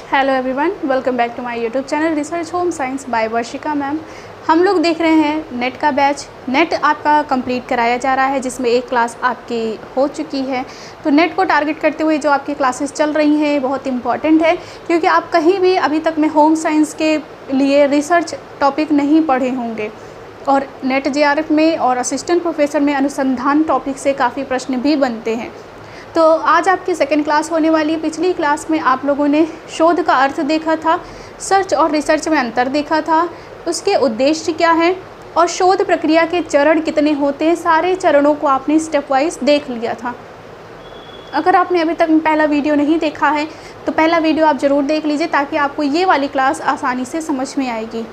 Hello everyone, welcome back to my YouTube channel research home science by Varshika ma'am. हम लोग देख रहे हैं नेट का बैच। नेट आपका कंप्लीट कराया जा रहा है, जिसमें एक क्लास आपकी हो चुकी है। तो नेट को टारगेट करते हुए जो आपकी क्लासेस चल रही हैं बहुत इंपॉर्टेंट है, क्योंकि आप कहीं भी अभी तक में होम साइंस के लिए रिसर्च टॉपिक नहीं पढ़े होंगे और नेट जेआरएफ में और असिस्टेंट प्रोफेसर में अनुसंधान टॉपिक से काफ़ी प्रश्न भी बनते हैं। तो आज आपकी सेकेंड क्लास होने वाली है। पिछली क्लास में आप लोगों ने शोध का अर्थ देखा था, सर्च और रिसर्च में अंतर देखा था, उसके उद्देश्य क्या हैं और शोध प्रक्रिया के चरण कितने होते हैं, सारे चरणों को आपने स्टेप वाइज देख लिया था। अगर आपने अभी तक पहला वीडियो नहीं देखा है तो पहला वीडियो आप ज़रूर देख लीजिए, ताकि आपको ये वाली क्लास आसानी से समझ में आएगी।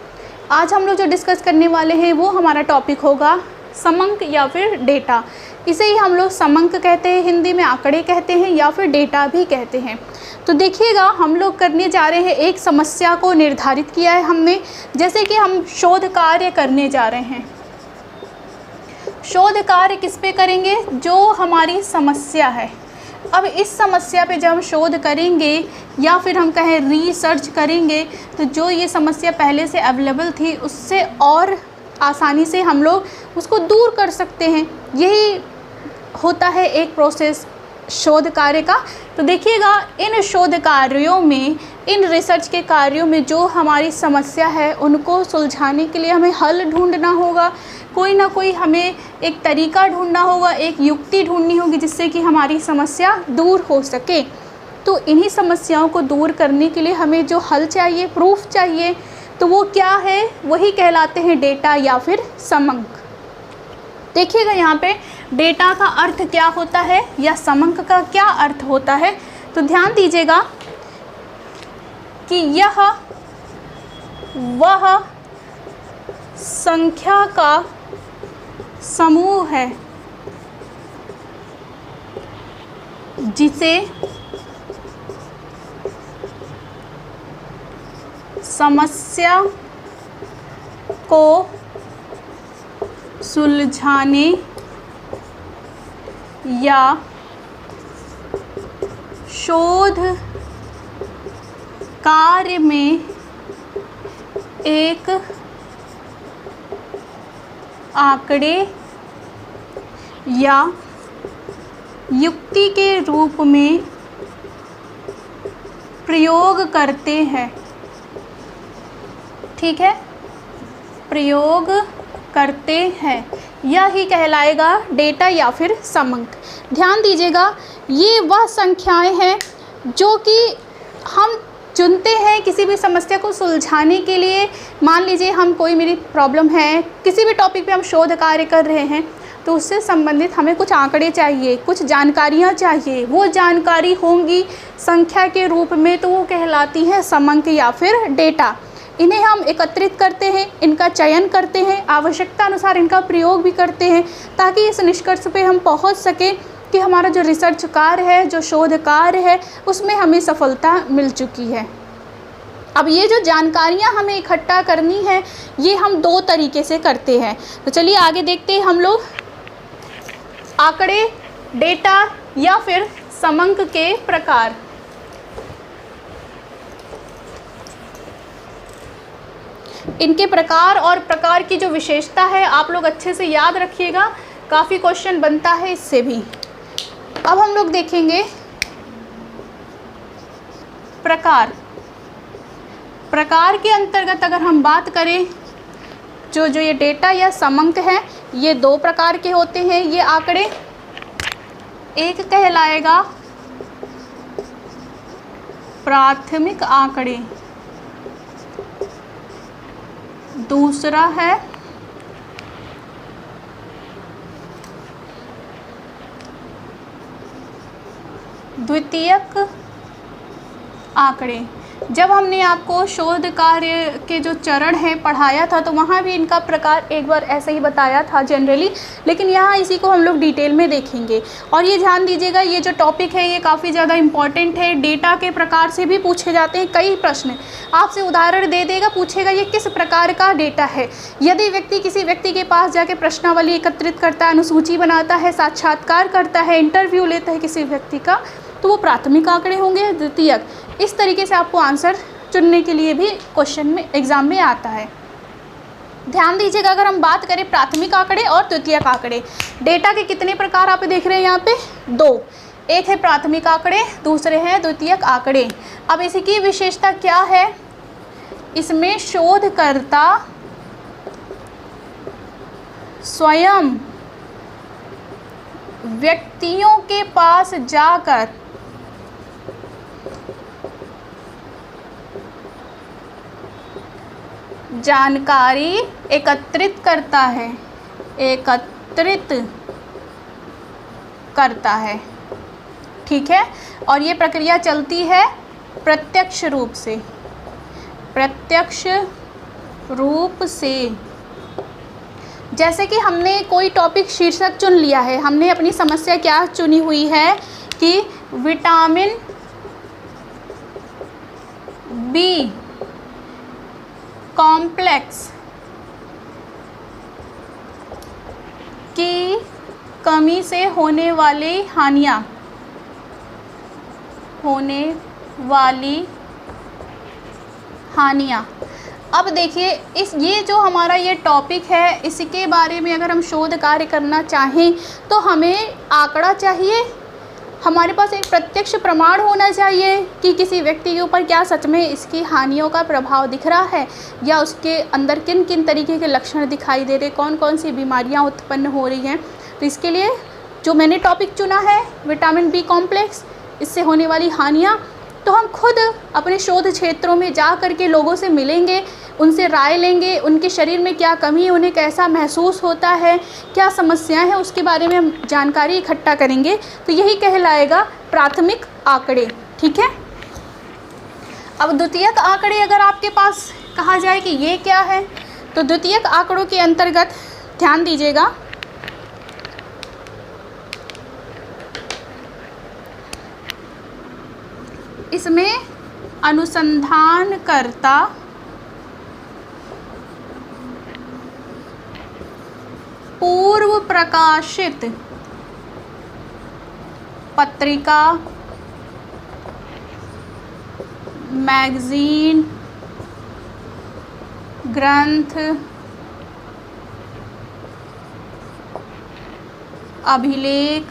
आज हम लोग जो डिस्कस करने वाले हैं वो हमारा टॉपिक होगा समंक या फिर डेटा। इसे ही हम लोग समंक कहते हैं, हिंदी में आंकड़े कहते हैं या फिर डेटा भी कहते हैं। तो देखिएगा, हम लोग करने जा रहे हैं, एक समस्या को निर्धारित किया है हमने। जैसे कि हम शोध कार्य करने जा रहे हैं। शोध कार्य किस पे करेंगे? जो हमारी समस्या है। अब इस समस्या पे जब हम शोध करेंगे या फिर हम कहें रिसर्च करेंगे, तो जो ये समस्या पहले से अवेलेबल थी उससे और आसानी से हम लोग उसको दूर कर सकते हैं। यही होता है एक प्रोसेस शोध कार्य का। तो देखिएगा, इन शोध कार्यों में, इन रिसर्च के कार्यों में जो हमारी समस्या है उनको सुलझाने के लिए हमें हल ढूंढना होगा। कोई ना कोई हमें एक तरीका ढूंढना होगा, एक युक्ति ढूंढनी होगी जिससे कि हमारी समस्या दूर हो सके। तो इन्हीं समस्याओं को दूर करने के लिए हमें जो हल चाहिए, प्रूफ चाहिए, तो वो क्या है? वही कहलाते हैं डेटा या फिर समंक। देखिएगा यहाँ पे डेटा का अर्थ क्या होता है या समंक का क्या अर्थ होता है। तो ध्यान दीजिएगा कि यह वह संख्या का समूह है जिसे समस्या को सुलझाने या शोध कार्य में एक आंकड़े या युक्ति के रूप में प्रयोग करते हैं। ठीक है, प्रयोग करते हैं, यही कहलाएगा डेटा या फिर समंक। ध्यान दीजिएगा, ये वह संख्याएं हैं जो कि हम चुनते हैं किसी भी समस्या को सुलझाने के लिए। मान लीजिए हम कोई, मेरी प्रॉब्लम है, किसी भी टॉपिक पे हम शोध कार्य कर रहे हैं, तो उससे संबंधित हमें कुछ आंकड़े चाहिए, कुछ जानकारियाँ चाहिए। वो जानकारी होंगी संख्या के रूप में, तो वो कहलाती है समंक या फिर डेटा। इन्हें हम एकत्रित करते हैं, इनका चयन करते हैं, आवश्यकता अनुसार इनका प्रयोग भी करते हैं, ताकि इस निष्कर्ष पे हम पहुंच सके कि हमारा जो रिसर्च कार्य है, जो शोध कार्य है, उसमें हमें सफलता मिल चुकी है। अब ये जो जानकारियां हमें इकट्ठा करनी है, ये हम दो तरीके से करते हैं। तो चलिए आगे देखते हैं हम लोग आंकड़े, डेटा या फिर समंक के प्रकार। इनके प्रकार और प्रकार की जो विशेषता है आप लोग अच्छे से याद रखिएगा, काफ़ी क्वेश्चन बनता है इससे भी। अब हम लोग देखेंगे प्रकार। प्रकार के अंतर्गत अगर हम बात करें, जो ये डेटा या समंक है, ये दो प्रकार के होते हैं ये आंकड़े। एक कहलाएगा प्राथमिक आंकड़े, दूसरा है द्वितीयक आंकड़े। जब हमने आपको शोध कार्य के जो चरण हैं पढ़ाया था, तो वहाँ भी इनका प्रकार एक बार ऐसे ही बताया था जनरली, लेकिन यहाँ इसी को हम लोग डिटेल में देखेंगे। और ये ध्यान दीजिएगा, ये जो टॉपिक है ये काफ़ी ज़्यादा इम्पॉर्टेंट है। डेटा के प्रकार से भी पूछे जाते हैं कई प्रश्न, आपसे उदाहरण दे देगा, पूछेगा ये किस प्रकार का डेटा है। यदि व्यक्ति किसी व्यक्ति के पास जाके प्रश्नावली एकत्रित करता है, अनुसूची बनाता है, साक्षात्कार करता है, इंटरव्यू लेता है किसी व्यक्ति का, तो वो प्राथमिक आंकड़े होंगे, द्वितीयक। इस तरीके से आपको आंसर चुनने के लिए भी क्वेश्चन में, एग्जाम में आता है। ध्यान दीजिएगा, अगर हम बात करें प्राथमिक आंकड़े और द्वितीयक आंकड़े, डेटा के कितने प्रकार आप देख रहे हैं यहाँ पे? 2। एक है प्राथमिक आंकड़े, दूसरे हैं द्वितीयक आंकड़े। अब इसकी विशेषता क्या है? इसमें शोधकर्ता स्वयं व्यक्तियों के पास जाकर जानकारी एकत्रित करता है, ठीक है। और ये प्रक्रिया चलती है प्रत्यक्ष रूप से। जैसे कि हमने कोई टॉपिक शीर्षक चुन लिया है, हमने अपनी समस्या क्या चुनी हुई है कि विटामिन बी कॉम्प्लेक्स की कमी से होने वाली हानियाँ। अब देखिए, ये जो हमारा ये टॉपिक है, इसके बारे में अगर हम शोध कार्य करना चाहें तो हमें आंकड़ा चाहिए, हमारे पास एक प्रत्यक्ष प्रमाण होना चाहिए कि किसी व्यक्ति के ऊपर क्या सच में इसकी हानियों का प्रभाव दिख रहा है, या उसके अंदर किन किन तरीके के लक्षण दिखाई दे रहे, कौन कौन सी बीमारियां उत्पन्न हो रही हैं। तो इसके लिए जो मैंने टॉपिक चुना है विटामिन बी कॉम्प्लेक्स, इससे होने वाली हानियाँ, तो हम खुद अपने शोध क्षेत्रों में जा कर के लोगों से मिलेंगे, उनसे राय लेंगे, उनके शरीर में क्या कमी है, उन्हें कैसा महसूस होता है, क्या समस्याएं हैं, उसके बारे में हम जानकारी इकट्ठा करेंगे। तो यही कहलाएगा प्राथमिक आंकड़े, ठीक है। अब द्वितीयक आंकड़े अगर आपके पास कहा जाए कि ये क्या है, तो द्वितीयक आंकड़ों के अंतर्गत ध्यान दीजिएगा, इसमें अनुसंधानकर्ता पूर्व प्रकाशित पत्रिका, मैगजीन, ग्रंथ, अभिलेख,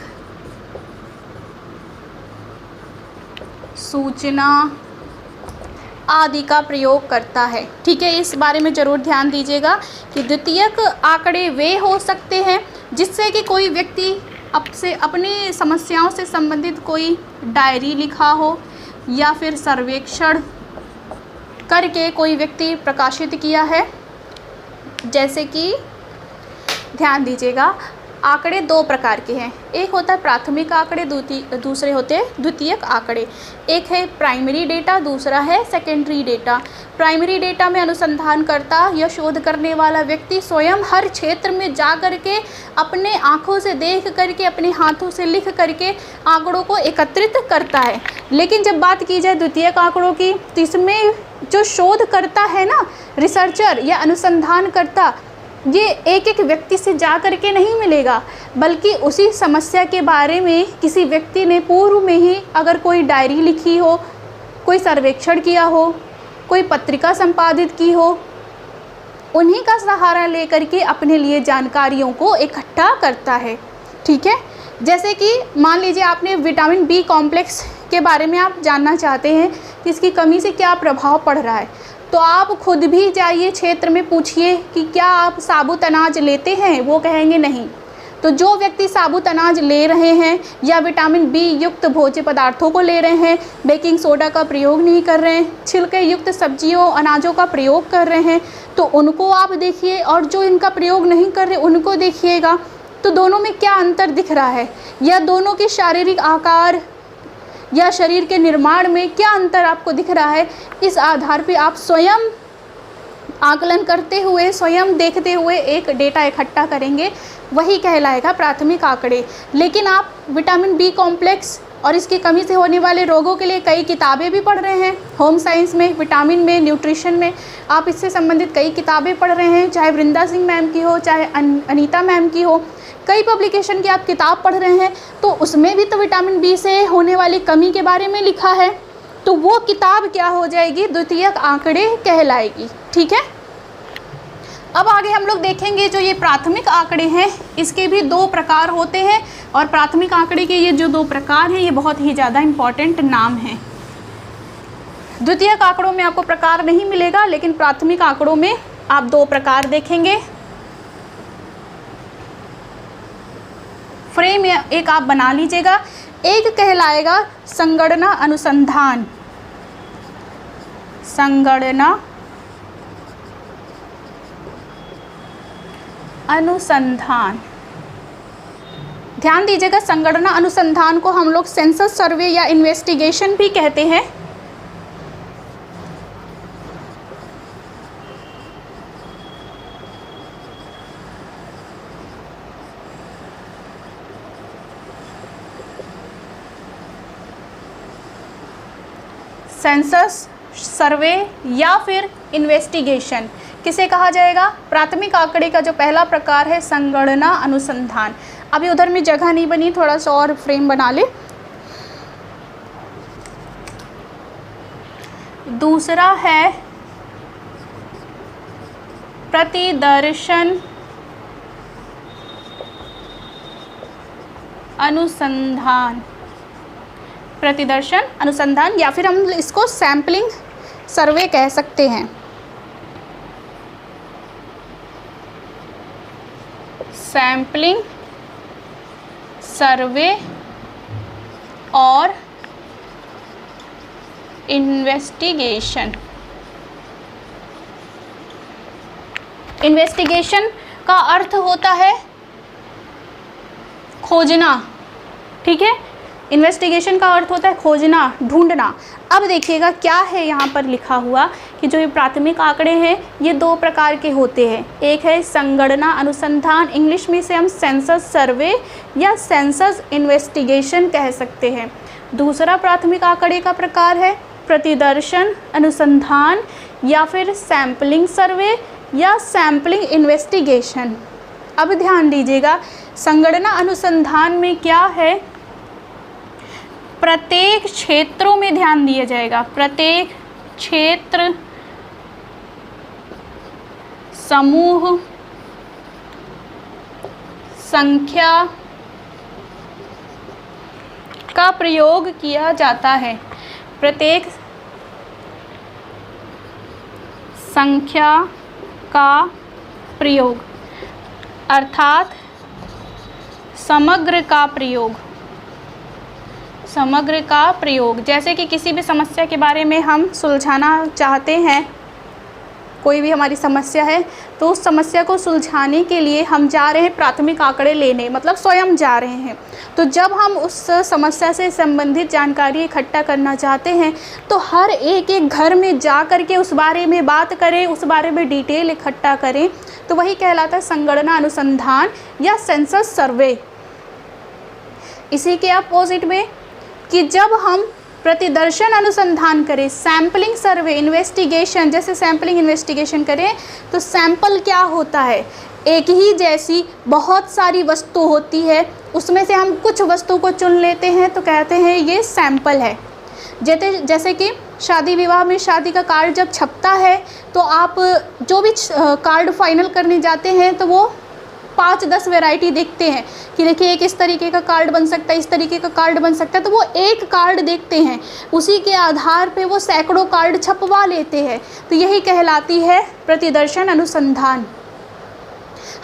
सूचना आदि का प्रयोग करता है, ठीक है। इस बारे में ज़रूर ध्यान दीजिएगा कि द्वितीयक आंकड़े वे हो सकते हैं जिससे कि कोई व्यक्ति अपनी समस्याओं से संबंधित कोई डायरी लिखा हो, या फिर सर्वेक्षण करके कोई व्यक्ति प्रकाशित किया है। जैसे कि ध्यान दीजिएगा, आंकड़े 2 प्रकार के हैं, एक होता है प्राथमिक आंकड़े, दूसरे होते हैं द्वितीयक आंकड़े। एक है प्राइमरी डेटा, दूसरा है सेकेंडरी डेटा। प्राइमरी डेटा में अनुसंधानकर्ता या शोध करने वाला व्यक्ति स्वयं हर क्षेत्र में जा करके अपने आँखों से देख करके, अपने हाथों से लिख करके आंकड़ों को एकत्रित करता है। लेकिन जब बात की जाए द्वितीयक आंकड़ों की, तो इसमें जो शोध करता है ना, रिसर्चर या अनुसंधानकर्ता, ये एक एक व्यक्ति से जा कर के नहीं मिलेगा, बल्कि उसी समस्या के बारे में किसी व्यक्ति ने पूर्व में ही अगर कोई डायरी लिखी हो, कोई सर्वेक्षण किया हो, कोई पत्रिका संपादित की हो, उन्हीं का सहारा लेकर के अपने लिए जानकारियों को इकट्ठा करता है, ठीक है। जैसे कि मान लीजिए आपने विटामिन बी कॉम्प्लेक्स के बारे में आप जानना चाहते हैं कि इसकी कमी से क्या प्रभाव पड़ रहा है, तो आप खुद भी जाइए क्षेत्र में, पूछिए कि क्या आप साबुत अनाज लेते हैं, वो कहेंगे नहीं। तो जो व्यक्ति साबुत अनाज ले रहे हैं या विटामिन बी युक्त भोज्य पदार्थों को ले रहे हैं, बेकिंग सोडा का प्रयोग नहीं कर रहे हैं, छिलके युक्त सब्जियों अनाजों का प्रयोग कर रहे हैं, तो उनको आप देखिए, और जो इनका प्रयोग नहीं कर रहे उनको देखिएगा, तो दोनों में क्या अंतर दिख रहा है, या दोनों के शारीरिक आकार या शरीर के निर्माण में क्या अंतर आपको दिख रहा है। इस आधार पे आप स्वयं आकलन करते हुए, स्वयं देखते हुए एक डेटा इकट्ठा करेंगे, वही कहलाएगा प्राथमिक आंकड़े। लेकिन आप विटामिन बी कॉम्प्लेक्स और इसकी कमी से होने वाले रोगों के लिए कई किताबें भी पढ़ रहे हैं, होम साइंस में, विटामिन में, न्यूट्रिशन में आप इससे संबंधित कई किताबें पढ़ रहे हैं, चाहे वृंदा सिंह मैम की हो, चाहे अनीता मैम की हो, कई पब्लिकेशन की आप किताब पढ़ रहे हैं तो उसमें भी तो विटामिन बी से होने वाली कमी के बारे में लिखा है, तो वो किताब क्या हो जाएगी, द्वितीयक आंकड़े कहलाएगी। ठीक है। अब आगे हम लोग देखेंगे जो ये प्राथमिक आंकड़े हैं इसके भी दो प्रकार होते हैं, और प्राथमिक आंकड़े के ये जो दो प्रकार हैं ये बहुत ही ज़्यादा इम्पॉर्टेंट नाम हैं। द्वितीयक आंकड़ों में आपको प्रकार नहीं मिलेगा, लेकिन प्राथमिक आंकड़ों में आप दो प्रकार देखेंगे। फ्रेम एक आप बना लीजिएगा। एक कहलाएगा संगणना अनुसंधान, संगणना अनुसंधान। ध्यान दीजिएगा, संगणना अनुसंधान को हम लोग सेंसस सर्वे या इन्वेस्टिगेशन भी कहते हैं। सेंसस सर्वे या फिर इन्वेस्टिगेशन किसे कहा जाएगा, प्राथमिक आंकड़े का जो पहला प्रकार है संगणना अनुसंधान। अभी उधर में जगह नहीं बनी, थोड़ा सा और फ्रेम बना ले। दूसरा है प्रतिदर्शन अनुसंधान, प्रतिदर्शन अनुसंधान या फिर हम इसको सैम्पलिंग सर्वे कह सकते हैं। सैम्पलिंग सर्वे और इन्वेस्टिगेशन। इन्वेस्टिगेशन का अर्थ होता है खोजना। ठीक है, इन्वेस्टिगेशन का अर्थ होता है खोजना, ढूंढना। अब देखिएगा क्या है यहाँ पर लिखा हुआ कि जो ये प्राथमिक आंकड़े हैं ये दो प्रकार के होते हैं। एक है संगणना अनुसंधान, इंग्लिश में इसे हम सेंसस सर्वे या सेंसस इन्वेस्टिगेशन कह सकते हैं। दूसरा प्राथमिक आंकड़े का प्रकार है प्रतिदर्शन अनुसंधान या फिर सैम्पलिंग सर्वे या सैम्पलिंग इन्वेस्टिगेशन। अब ध्यान दीजिएगा, संगणना अनुसंधान में क्या है, प्रत्येक क्षेत्रों में ध्यान दिया जाएगा। प्रत्येक क्षेत्र, समूह, संख्या का प्रयोग किया जाता है। प्रत्येक संख्या का प्रयोग अर्थात समग्र का प्रयोग, समग्र का प्रयोग। जैसे कि किसी भी समस्या के बारे में हम सुलझाना चाहते हैं, कोई भी हमारी समस्या है तो उस समस्या को सुलझाने के लिए हम जा रहे हैं प्राथमिक आंकड़े लेने, मतलब स्वयं जा रहे हैं। तो जब हम उस समस्या से संबंधित जानकारी इकट्ठा करना चाहते हैं तो हर एक घर में जा कर के उस बारे में बात करें, उस बारे में डिटेल इकट्ठा करें, तो वही कहलाता है संगणना अनुसंधान या सेंसस सर्वे। इसी के अपोजिट में कि जब हम प्रतिदर्शन अनुसंधान करें, सैम्पलिंग सर्वे इन्वेस्टिगेशन, जैसे सैम्पलिंग इन्वेस्टिगेशन करें तो सैंपल क्या होता है, एक ही जैसी बहुत सारी वस्तु होती है, उसमें से हम कुछ वस्तु को चुन लेते हैं तो कहते हैं ये सैंपल है। जैसे कि शादी विवाह में शादी का कार्ड जब छपता है तो आप जो भी कार्ड फाइनल करने जाते हैं तो वो 5-10 वैरायटी देखते हैं कि देखिए एक इस तरीके का कार्ड बन सकता है, इस तरीके का कार्ड बन सकता है, तो वो एक कार्ड देखते हैं, उसी के आधार पे वो सैकड़ों कार्ड छपवा लेते हैं। तो यही कहलाती है प्रतिदर्शन अनुसंधान।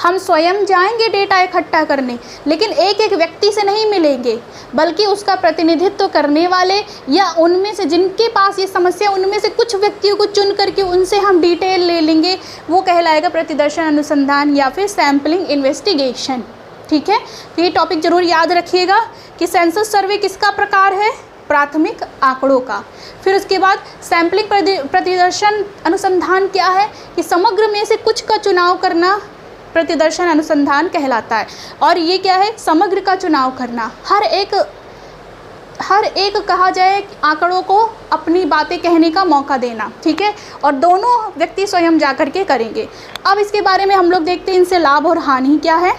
हम स्वयं जाएंगे डेटा इकट्ठा करने, लेकिन एक एक व्यक्ति से नहीं मिलेंगे, बल्कि उसका प्रतिनिधित्व करने वाले या उनमें से जिनके पास ये समस्या, उनमें से कुछ व्यक्तियों को चुन करके उनसे हम डिटेल ले लेंगे, वो कहलाएगा प्रतिदर्शन अनुसंधान या फिर सैम्पलिंग इन्वेस्टिगेशन। ठीक है, तो ये टॉपिक जरूर याद रखिएगा कि सेंसस सर्वे किसका प्रकार है, प्राथमिक आंकड़ों का। फिर उसके बाद सैम्पलिंग प्रतिदर्शन अनुसंधान क्या है कि समग्र में से कुछ का चुनाव करना प्रतिदर्शन अनुसंधान कहलाता है। और ये क्या है, समग्र का चुनाव करना, हर एक कहा जाए आंकड़ों को अपनी बातें कहने का मौका देना। ठीक है, और दोनों व्यक्ति स्वयं जा कर के करेंगे। अब इसके बारे में हम लोग देखते हैं इनसे लाभ और हानि क्या है।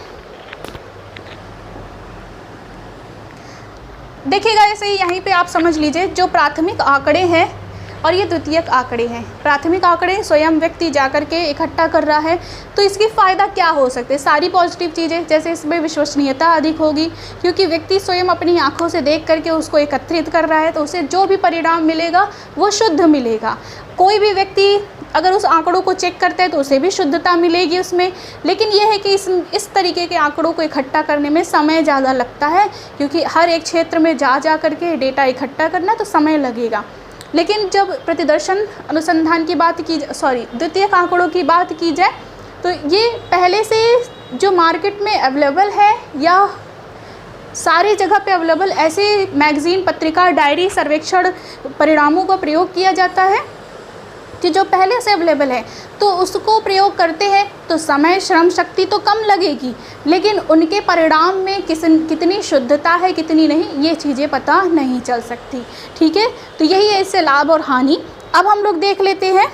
देखिएगा ऐसे ही यहीं पे आप समझ लीजिए, जो प्राथमिक आंकड़े हैं और ये द्वितीयक आंकड़े हैं। प्राथमिक आंकड़े स्वयं व्यक्ति जाकर के इकट्ठा कर रहा है, तो इसकी फ़ायदा क्या हो सकते हैं? सारी पॉजिटिव चीज़ें, जैसे इसमें विश्वसनीयता अधिक होगी, क्योंकि व्यक्ति स्वयं अपनी आंखों से देख करके उसको एकत्रित कर रहा है, तो उसे जो भी परिणाम मिलेगा वो शुद्ध मिलेगा। कोई भी व्यक्ति अगर उस आंकड़ों को चेक करता है तो उसे भी शुद्धता मिलेगी उसमें। लेकिन यह है कि इस तरीके के आंकड़ों को इकट्ठा करने में समय ज़्यादा लगता है, क्योंकि हर एक क्षेत्र में जा करके डेटा इकट्ठा करना तो समय लगेगा। लेकिन जब प्रतिदर्शन अनुसंधान की बात की द्वितीयक आंकड़ों की बात की जाए, तो ये पहले से जो मार्केट में अवेलेबल है या सारी जगह पे अवेलेबल ऐसे मैगज़ीन, पत्रिका, डायरी, सर्वेक्षण परिणामों का प्रयोग किया जाता है कि जो पहले से अवेलेबल है, तो उसको प्रयोग करते हैं तो समय, श्रम, शक्ति तो कम लगेगी, लेकिन उनके परिणाम में कितनी शुद्धता है कितनी नहीं, ये चीज़ें पता नहीं चल सकती। ठीक है, तो यही है इससे लाभ और हानि। अब हम लोग देख लेते हैं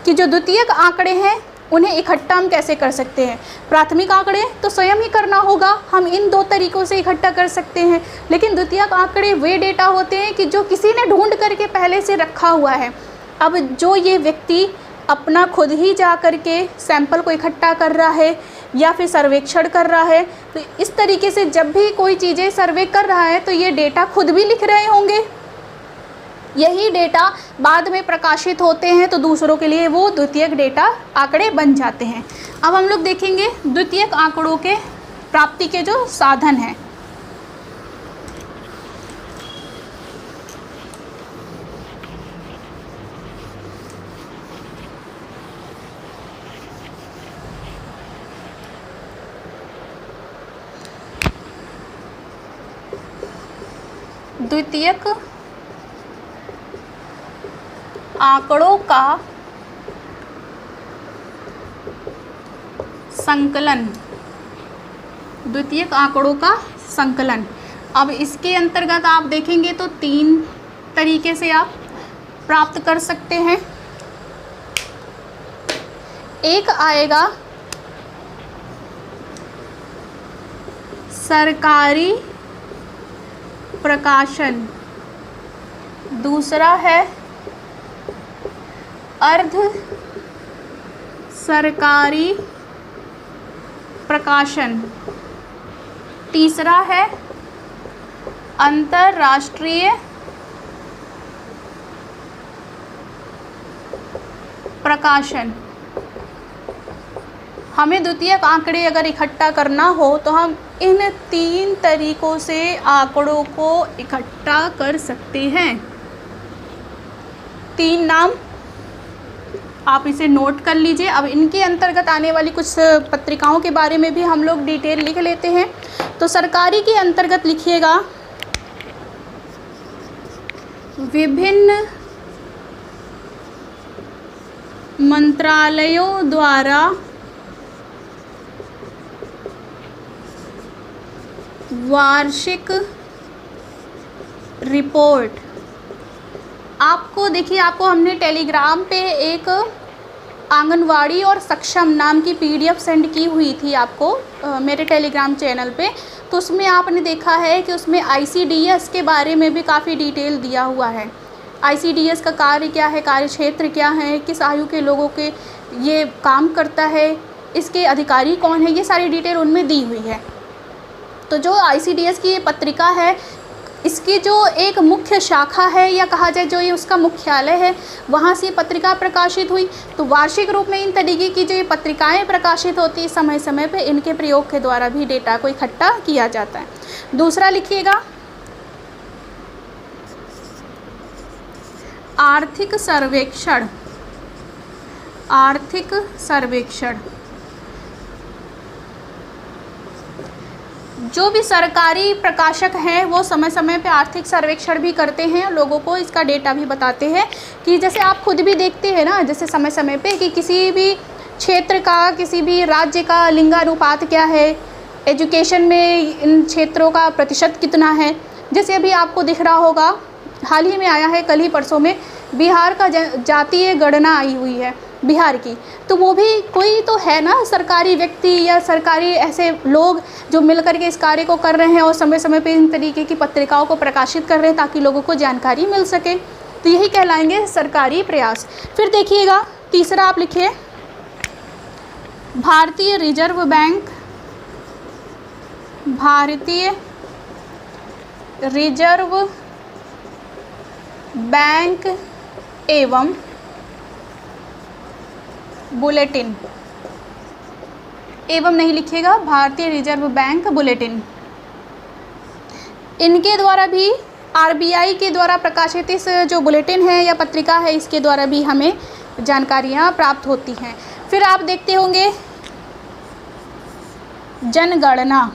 कि जो द्वितीयक आंकड़े हैं उन्हें इकट्ठा हम कैसे कर सकते हैं। प्राथमिक आंकड़े तो स्वयं ही करना होगा, हम इन दो तरीक़ों से इकट्ठा कर सकते हैं। लेकिन द्वितीयक आंकड़े वे डेटा होते हैं कि जो किसी ने ढूंढ करके पहले से रखा हुआ है। अब जो ये व्यक्ति अपना खुद ही जा कर के सैंपल को इकट्ठा कर रहा है या फिर सर्वेक्षण कर रहा है, तो इस तरीके से जब भी कोई चीज़ें सर्वे कर रहा है तो ये डेटा खुद भी लिख रहे होंगे। यही डेटा बाद में प्रकाशित होते हैं तो दूसरों के लिए वो द्वितीयक डेटा आंकड़े बन जाते हैं। अब हम लोग देखेंगे द्वितीयक आंकड़ों के प्राप्ति के जो साधन हैं। द्वितीयक आंकड़ों का संकलन, द्वितीयक आंकड़ों का संकलन। अब इसके अंतर्गत आप देखेंगे तो 3 तरीके से आप प्राप्त कर सकते हैं। एक आएगा सरकारी प्रकाशन, दूसरा है अर्ध सरकारी प्रकाशन, तीसरा है अंतर्राष्ट्रीय प्रकाशन। हमें द्वितीयक आंकड़े अगर इकट्ठा करना हो तो हम इन 3 तरीकों से आंकड़ों को इकट्ठा कर सकते हैं। 3 नाम आप इसे नोट कर लीजिए। अब इनके अंतर्गत आने वाली कुछ पत्रिकाओं के बारे में भी हम लोग डिटेल लिख लेते हैं। तो सरकारी के अंतर्गत लिखिएगा विभिन्न मंत्रालयों द्वारा वार्षिक रिपोर्ट। आपको देखिए, आपको हमने टेलीग्राम पे एक आंगनवाड़ी और सक्षम नाम की PDF सेंड की हुई थी आपको मेरे टेलीग्राम चैनल पे। तो उसमें आपने देखा है कि उसमें ICDS के बारे में भी काफ़ी डिटेल दिया हुआ है। ICDS का कार्य क्या है, कार्य क्षेत्र क्या है, किस आयु के लोगों के ये काम करता है, इसके अधिकारी कौन है, ये सारी डिटेल उनमें दी हुई है। तो जो ICDS की ये पत्रिका है, इसकी जो एक मुख्य शाखा है या कहा जाए जो ये उसका मुख्यालय है, वहाँ से पत्रिका प्रकाशित हुई। तो वार्षिक रूप में इन तरीके की जो ये पत्रिकाएं प्रकाशित होती है, समय समय पे इनके प्रयोग के द्वारा भी डेटा को इकट्ठा किया जाता है। दूसरा लिखिएगा आर्थिक सर्वेक्षण। आर्थिक सर्वेक्षण, जो भी सरकारी प्रकाशक हैं वो समय समय पे आर्थिक सर्वेक्षण भी करते हैं, लोगों को इसका डेटा भी बताते हैं। कि जैसे आप खुद भी देखते हैं ना, जैसे समय समय पे कि किसी भी क्षेत्र का, किसी भी राज्य का लिंगानुपात क्या है, एजुकेशन में इन क्षेत्रों का प्रतिशत कितना है। जैसे अभी आपको दिख रहा होगा, हाल ही में आया है, कल ही परसों में बिहार का जातीय गणना आई हुई है। बिहार की। तो वो भी कोई तो है ना सरकारी व्यक्ति या सरकारी ऐसे लोग जो मिलकर के इस कार्य को कर रहे हैं और समय समय पे इन तरीके की पत्रिकाओं को प्रकाशित कर रहे हैं ताकि लोगों को जानकारी मिल सके। तो यही कहलाएंगे सरकारी प्रयास। फिर देखिएगा तीसरा आप लिखिए, भारतीय रिजर्व बैंक, भारतीय रिजर्व बैंक एवं बुलेटिन, एवं नहीं लिखिएगा, भारतीय रिजर्व बैंक बुलेटिन, इनके द्वारा भी आरबीआई के द्वारा प्रकाशित इस जो बुलेटिन है या पत्रिका है इसके द्वारा भी हमें जानकारियाँ प्राप्त होती हैं। फिर आप देखते होंगे जनगणना,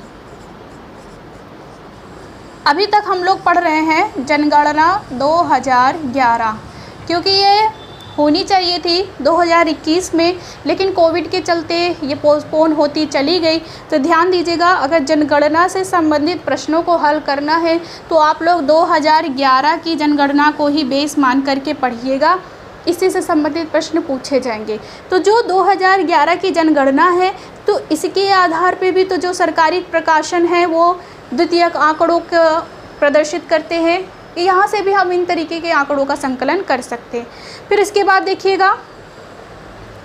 अभी तक हम लोग पढ़ रहे हैं जनगणना 2011, क्योंकि ये होनी चाहिए थी 2021 में, लेकिन कोविड के चलते ये पोस्टपोन होती चली गई। तो ध्यान दीजिएगा, अगर जनगणना से संबंधित प्रश्नों को हल करना है तो आप लोग 2011 की जनगणना को ही बेस मान करके पढ़िएगा, इसी से संबंधित प्रश्न पूछे जाएंगे। तो जो 2011 की जनगणना है तो इसके आधार पे भी तो जो सरकारी प्रकाशन है वो द्वितीयक आंकड़ों को प्रदर्शित करते हैं, यहाँ से भी हम इन तरीके के आंकड़ों का संकलन कर सकते हैं। फिर इसके बाद देखिएगा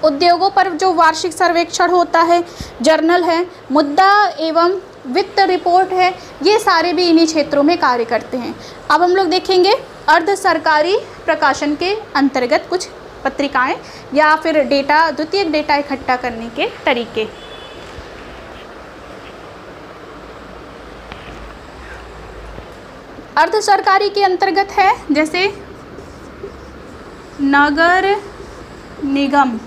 उद्योगों पर जो वार्षिक सर्वेक्षण होता है, जर्नल है, मुद्दा एवं वित्त रिपोर्ट है, ये सारे भी इन्हीं क्षेत्रों में कार्य करते हैं। अब हम लोग देखेंगे अर्ध सरकारी प्रकाशन के अंतर्गत कुछ पत्रिकाएं या फिर डेटा, द्वितीयक डेटा इकट्ठा करने के तरीके। अर्ध सरकारी के अंतर्गत है जैसे नगर निगम,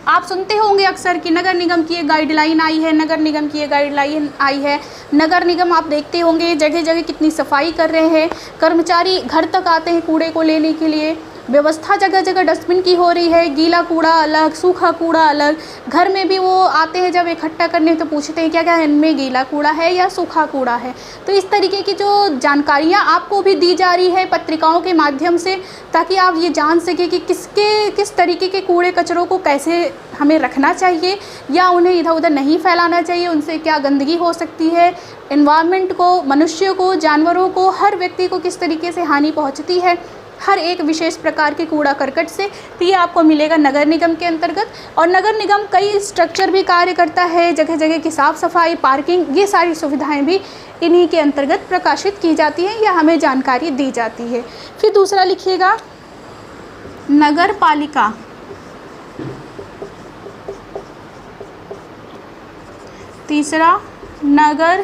आप सुनते होंगे अक्सर कि नगर निगम की ये गाइडलाइन आई है, नगर निगम की ये गाइडलाइन आई है। नगर निगम आप देखते होंगे जगह जगह कितनी सफाई कर रहे हैं, कर्मचारी घर तक आते हैं कूड़े को लेने के लिए, व्यवस्था जगह जगह डस्टबिन की हो रही है, गीला कूड़ा अलग, सूखा कूड़ा अलग। घर में भी वो आते हैं जब इकट्ठा करने तो पूछते हैं क्या क्या इनमें गीला कूड़ा है या सूखा कूड़ा है। तो इस तरीके की जो जानकारियाँ आपको भी दी जा रही है पत्रिकाओं के माध्यम से, ताकि आप ये जान सकें कि किस तरीके के कूड़े कचरों को कैसे हमें रखना चाहिए या उन्हें इधर उधर नहीं फैलाना चाहिए, उनसे क्या गंदगी हो सकती है, एनवायरनमेंट को, मनुष्यों को, जानवरों को, हर व्यक्ति को किस तरीके से हानि पहुँचती है हर एक विशेष प्रकार के कूड़ा करकट से। तो ये आपको मिलेगा नगर निगम के अंतर्गत। और नगर निगम कई स्ट्रक्चर भी कार्य करता है, जगह जगह की साफ़ सफाई, पार्किंग, ये सारी सुविधाएं भी इन्हीं के अंतर्गत प्रकाशित की जाती हैं या हमें जानकारी दी जाती है। फिर दूसरा लिखिएगा नगर पालिका, तीसरा नगर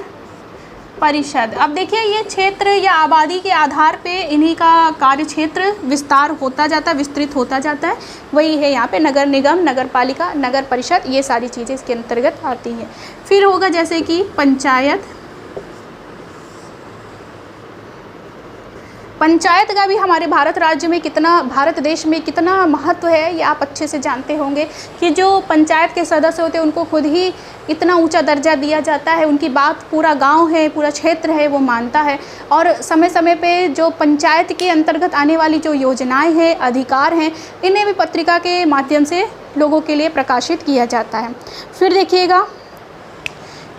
परिषद। अब देखिए ये क्षेत्र या आबादी के आधार पे इन्हीं का कार्य क्षेत्र विस्तार होता जाता है, विस्तृत होता जाता है। वही है यहाँ पे नगर निगम, नगर पालिका, नगर परिषद, ये सारी चीज़ें इसके अंतर्गत आती हैं। फिर होगा जैसे कि पंचायत, पंचायत का भी हमारे भारत राज्य में कितना, भारत देश में कितना महत्व है ये आप अच्छे से जानते होंगे कि जो पंचायत के सदस्य होते हैं उनको खुद ही इतना ऊंचा दर्जा दिया जाता है, उनकी बात पूरा गांव है, पूरा क्षेत्र है वो मानता है। और समय समय पे जो पंचायत के अंतर्गत आने वाली जो योजनाएं हैं, अधिकार हैं, इन्हें भी पत्रिका के माध्यम से लोगों के लिए प्रकाशित किया जाता है। फिर देखिएगा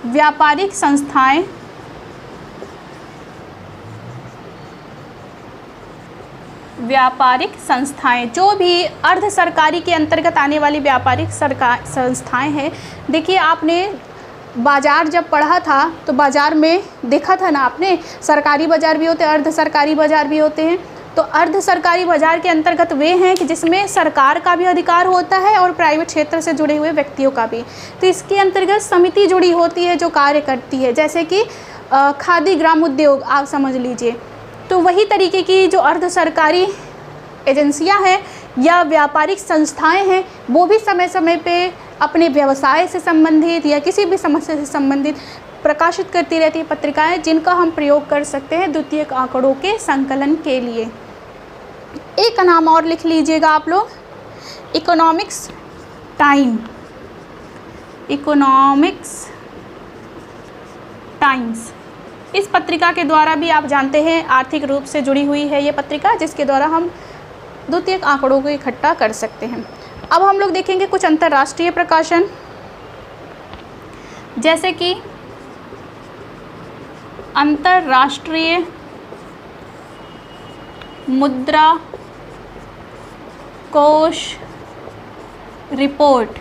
व्यापारिक संस्थाएँ, व्यापारिक संस्थाएं, जो भी अर्ध सरकारी के अंतर्गत आने वाली व्यापारिक संस्थाएं हैं। देखिए आपने बाज़ार जब पढ़ा था तो बाज़ार में देखा था ना आपने, सरकारी बाज़ार भी होते हैं, अर्ध सरकारी बाज़ार भी होते हैं। तो अर्ध सरकारी बाज़ार के अंतर्गत वे हैं कि जिसमें सरकार का भी अधिकार होता है और प्राइवेट क्षेत्र से जुड़े हुए व्यक्तियों का भी। तो इसके अंतर्गत समिति जुड़ी होती है जो कार्य करती है, जैसे कि खादी ग्राम उद्योग आप समझ लीजिए। तो वही तरीके की जो अर्ध सरकारी एजेंसियां हैं या व्यापारिक संस्थाएं हैं वो भी समय समय पे अपने व्यवसाय से संबंधित या किसी भी समस्या से संबंधित प्रकाशित करती रहती है पत्रिकाएं, जिनका हम प्रयोग कर सकते हैं द्वितीयक आंकड़ों के संकलन के लिए। एक नाम और लिख लीजिएगा आप लोग, इकोनॉमिक्स टाइम, इकोनॉमिक्स टाइम्स। इस पत्रिका के द्वारा भी आप जानते हैं आर्थिक रूप से जुड़ी हुई है ये पत्रिका, जिसके द्वारा हम द्वितीयक आंकड़ों को इकट्ठा कर सकते हैं। अब हम लोग देखेंगे कुछ अंतर्राष्ट्रीय प्रकाशन, जैसे कि अंतर्राष्ट्रीय मुद्रा कोष रिपोर्ट।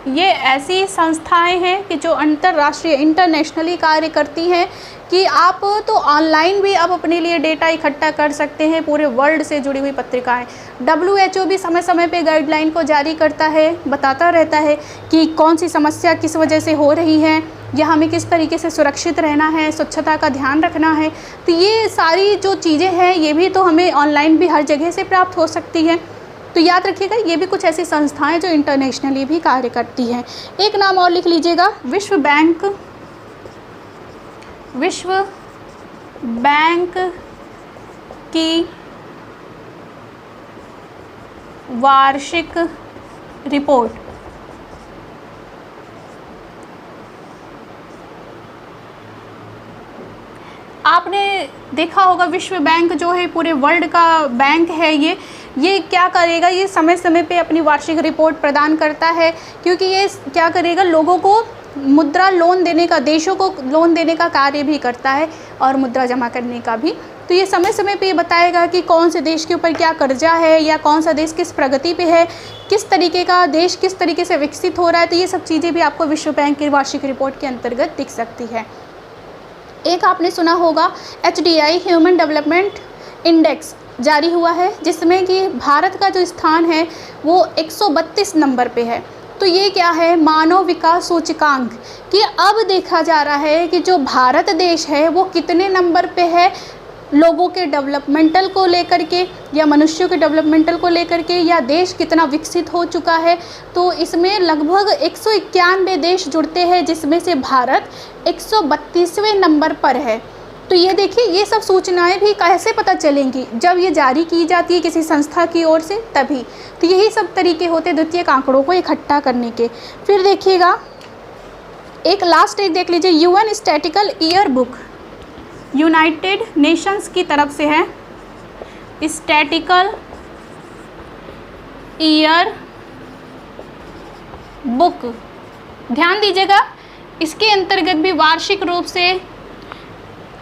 ये ऐसी संस्थाएं हैं कि जो अंतर्राष्ट्रीय इंटरनेशनली कार्य करती हैं कि आप तो ऑनलाइन भी अब अपने लिए डेटा इकट्ठा कर सकते हैं, पूरे वर्ल्ड से जुड़ी हुई पत्रिकाएं। WHO भी समय समय पे गाइडलाइन को जारी करता है, बताता रहता है कि कौन सी समस्या किस वजह से हो रही है या हमें किस तरीके से सुरक्षित रहना है, स्वच्छता का ध्यान रखना है। तो ये सारी जो चीज़ें हैं ये भी तो हमें ऑनलाइन भी हर जगह से प्राप्त हो सकती है। तो याद रखिएगा, ये भी कुछ ऐसी संस्थाएं जो इंटरनेशनली भी कार्य करती हैं। एक नाम और लिख लीजिएगा, विश्व बैंक। विश्व बैंक की वार्षिक रिपोर्ट। आपने देखा होगा विश्व बैंक जो है पूरे वर्ल्ड का बैंक है। ये क्या करेगा, ये समय समय पे अपनी वार्षिक रिपोर्ट प्रदान करता है, क्योंकि ये क्या करेगा, लोगों को मुद्रा लोन देने का, देशों को लोन देने का कार्य भी करता है और मुद्रा जमा करने का भी। तो ये समय समय पे ये बताएगा कि कौन से देश के ऊपर क्या कर्जा है या कौन सा देश किस प्रगति पे है, किस तरीके का देश किस तरीके से विकसित हो रहा है। तो ये सब चीज़ें भी आपको विश्व बैंक की वार्षिक रिपोर्ट के अंतर्गत दिख सकती है। एक आपने सुना होगा HDI ह्यूमन डेवलपमेंट इंडेक्स जारी हुआ है, जिसमें कि भारत का जो स्थान है वो 132 नंबर पे है। तो ये क्या है, मानव विकास सूचकांक, कि अब देखा जा रहा है कि जो भारत देश है वो कितने नंबर पे है लोगों के डेवलपमेंटल को लेकर के या मनुष्यों के डेवलपमेंटल को लेकर के, या देश कितना विकसित हो चुका है। तो इसमें लगभग 191 देश जुड़ते हैं, जिसमें से भारत 132वें नंबर पर है। तो ये देखिए, ये सब सूचनाएं भी कैसे पता चलेंगी, जब ये जारी की जाती है किसी संस्था की ओर से, तभी। तो यही सब तरीके होते हैं द्वितीयक आंकड़ों को इकट्ठा करने के। फिर देखिएगा, एक लास्ट एक देख लीजिए, UN statistical year book, United Nations की तरफ से है, स्टैटिकल ईयर बुक। ध्यान दीजिएगा, इसके अंतर्गत भी वार्षिक रूप से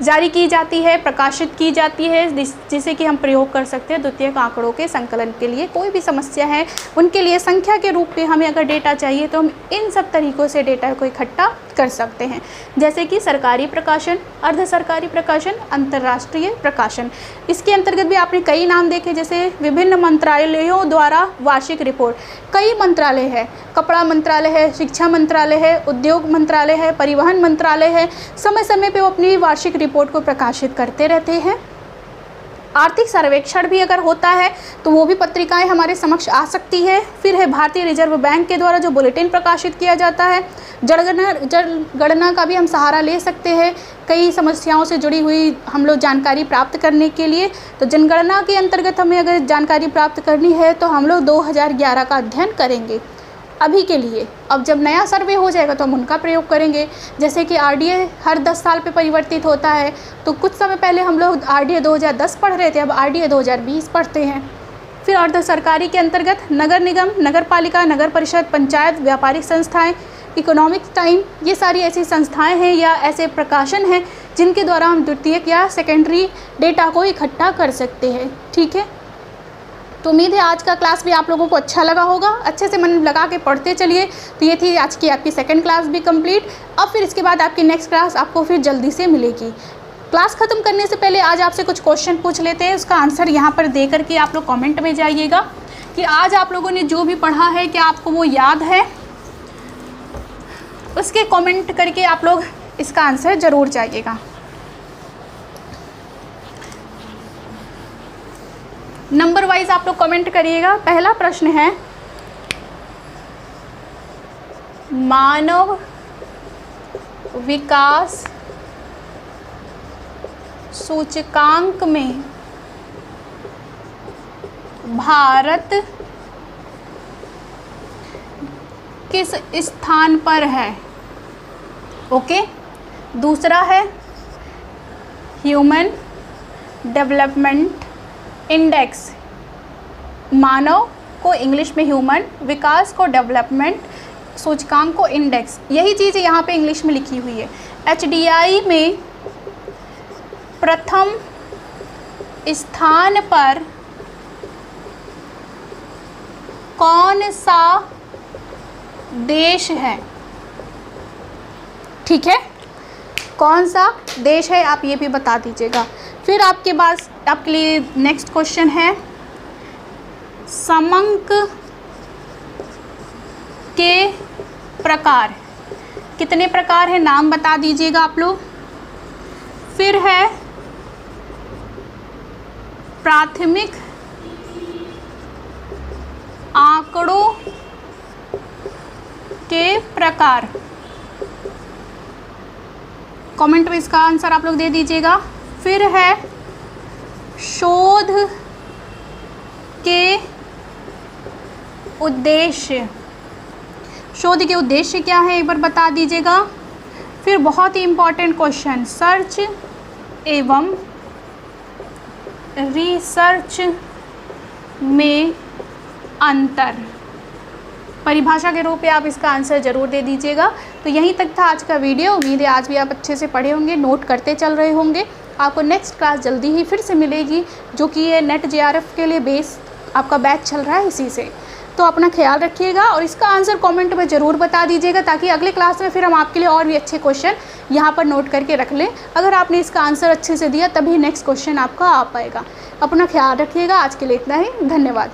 जारी की जाती है, प्रकाशित की जाती है, जिसे कि हम प्रयोग कर सकते हैं द्वितीयक आंकड़ों के संकलन के लिए। कोई भी समस्या है उनके लिए संख्या के रूप में हमें अगर डेटा चाहिए तो हम इन सब तरीक़ों से डेटा को इकट्ठा कर सकते हैं, जैसे कि सरकारी प्रकाशन, अर्ध सरकारी प्रकाशन, अंतर्राष्ट्रीय प्रकाशन। इसके अंतर्गत भी आपने कई नाम देखे, जैसे विभिन्न मंत्रालयों द्वारा वार्षिक रिपोर्ट। कई मंत्रालय है, कपड़ा मंत्रालय है, शिक्षा मंत्रालय है, उद्योग मंत्रालय है, परिवहन मंत्रालय है, समय समय पे वो अपनी वार्षिक रिपोर्ट को प्रकाशित करते रहते हैं। आर्थिक सर्वेक्षण भी अगर होता है तो वो भी पत्रिकाएं हमारे समक्ष आ सकती है। फिर है भारतीय रिजर्व बैंक के द्वारा जो बुलेटिन प्रकाशित किया जाता है। जनगणना का भी हम सहारा ले सकते हैं कई समस्याओं से जुड़ी हुई हम लोग जानकारी प्राप्त करने के लिए। तो जनगणना के अंतर्गत हमें अगर जानकारी प्राप्त करनी है तो हम लोग 2011 का अध्ययन करेंगे अभी के लिए। अब जब नया सर्वे हो जाएगा तो हम उनका प्रयोग करेंगे। जैसे कि RDA हर 10 साल पे परिवर्तित होता है, तो कुछ समय पहले हम लोग RDA 2010 पढ़ रहे थे, अब RDA 2020 पढ़ते हैं। फिर अर्ध सरकारी के अंतर्गत नगर निगम, नगर पालिका, नगर परिषद, पंचायत, व्यापारिक संस्थाएं, इकोनॉमिक टाइम, ये सारी ऐसी संस्थाएं हैं या ऐसे प्रकाशन हैं जिनके द्वारा हम द्वितीयक या सेकेंडरी डेटा को इकट्ठा कर सकते हैं। ठीक है, तो उम्मीद है आज का क्लास भी आप लोगों को अच्छा लगा होगा। अच्छे से मन लगा के पढ़ते चलिए। तो ये थी आज की आपकी सेकंड क्लास भी कंप्लीट। अब फिर इसके बाद आपकी नेक्स्ट क्लास आपको फिर जल्दी से मिलेगी। क्लास ख़त्म करने से पहले आज आपसे कुछ क्वेश्चन पूछ लेते हैं, उसका आंसर यहाँ पर दे करके आप लोग कॉमेंट में जाइएगा कि आज आप लोगों ने जो भी पढ़ा है क्या आपको वो याद है। उसके कॉमेंट करके आप लोग इसका आंसर ज़रूर चाहिएगा। नंबर वाइज आप लोग कमेंट करिएगा। पहला प्रश्न है, मानव विकास सूचकांक में भारत किस स्थान पर है। ओके, दूसरा है ह्यूमन डेवलपमेंट इंडेक्स, मानव को इंग्लिश में ह्यूमन, विकास को डेवलपमेंट, सूचकांक को इंडेक्स, यही चीज़ यहाँ पे इंग्लिश में लिखी हुई है। HDI में प्रथम स्थान पर कौन सा देश है? ठीक है, कौन सा देश है आप ये भी बता दीजिएगा। फिर आपके पास आपके लिए नेक्स्ट क्वेश्चन है, समंक के प्रकार, कितने प्रकार हैं नाम बता दीजिएगा आप लोग। फिर है प्राथमिक आंकड़ों के प्रकार, कमेंट में इसका आंसर आप लोग दे दीजिएगा। फिर है शोध के उद्देश्य, शोध के उद्देश्य क्या है एक बार बता दीजिएगा। फिर बहुत ही इम्पोर्टेंट क्वेश्चन, सर्च एवं रिसर्च में अंतर, परिभाषा के रूप में आप इसका आंसर ज़रूर दे दीजिएगा। तो यहीं तक था आज का वीडियो। उम्मीद है आज भी आप अच्छे से पढ़े होंगे, नोट करते चल रहे होंगे। आपको नेक्स्ट क्लास जल्दी ही फिर से मिलेगी, जो कि ये नेट JRF के लिए बेस आपका बैच चल रहा है इसी से। तो अपना ख्याल रखिएगा और इसका आंसर कमेंट में ज़रूर बता दीजिएगा, ताकि अगले क्लास में फिर हम आपके लिए और भी अच्छे क्वेश्चन यहाँ पर नोट करके रख लें। अगर आपने इसका आंसर अच्छे से दिया तभी नेक्स्ट क्वेश्चन आपका आ पाएगा। अपना ख्याल रखिएगा। आज के लिए इतना ही, धन्यवाद।